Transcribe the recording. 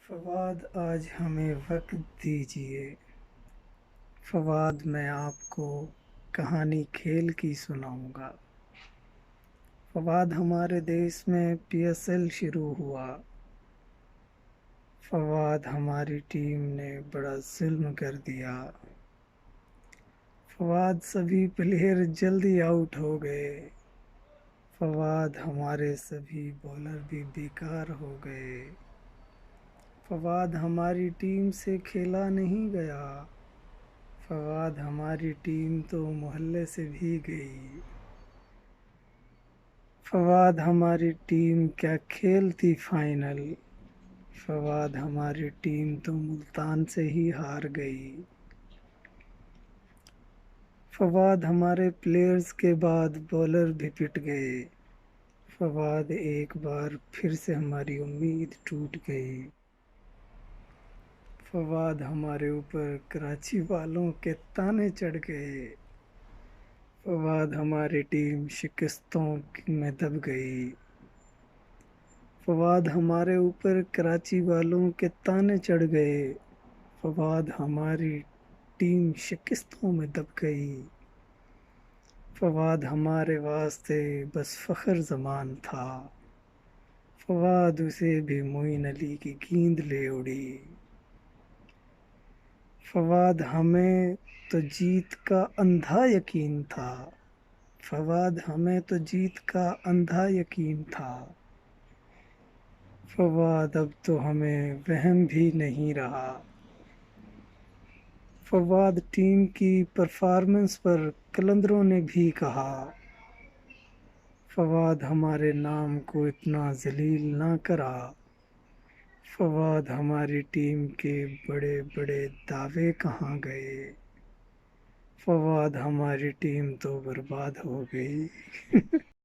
فواد آج ہمیں وقت دیجیے، فواد میں آپ کو کہانی کھیل کی سناؤں گا۔ فواد ہمارے دیس میں PSL شروع ہوا، فواد ہماری ٹیم نے بڑا ظلم کر دیا، فواد سبھی پلیئر جلدی آؤٹ ہو گئے، فواد ہمارے سبھی بولر بھی بیکار ہو گئے، فواد ہماری ٹیم سے کھیلا نہیں گیا، فواد ہماری ٹیم تو محلے سے بھی گئی، فواد ہماری ٹیم کیا کھیلتی فائنل، فواد ہماری ٹیم تو ملتان سے ہی ہار گئی، فواد ہمارے پلیئرز کے بعد بولر بھی پٹ گئے، فواد ایک بار پھر سے ہماری امید ٹوٹ گئی، فواد ہمارے اوپر کراچی والوں کے تانے چڑھ گئے، فواد ہماری ٹیم شکستوں میں دب گئی، فواد ہمارے اوپر کراچی والوں کے تانے چڑھ گئے، فواد ہماری ٹیم شکستوں میں دب گئی، فواد ہمارے واسطے بس فخر زمان تھا، فواد اسے بھی معین علی کی گیند لے اڑی، فواد ہمیں تو جیت کا اندھا یقین تھا، فواد ہمیں تو جیت کا اندھا یقین تھا، فواد اب تو ہمیں وہم بھی نہیں رہا، فواد ٹیم کی پرفارمنس پر قلندروں نے بھی کہا، فواد ہمارے نام کو اتنا ذلیل نہ کرا، فواد ہماری ٹیم کے بڑے بڑے دعوے کہاں گئے، فواد ہماری ٹیم تو برباد ہو گئی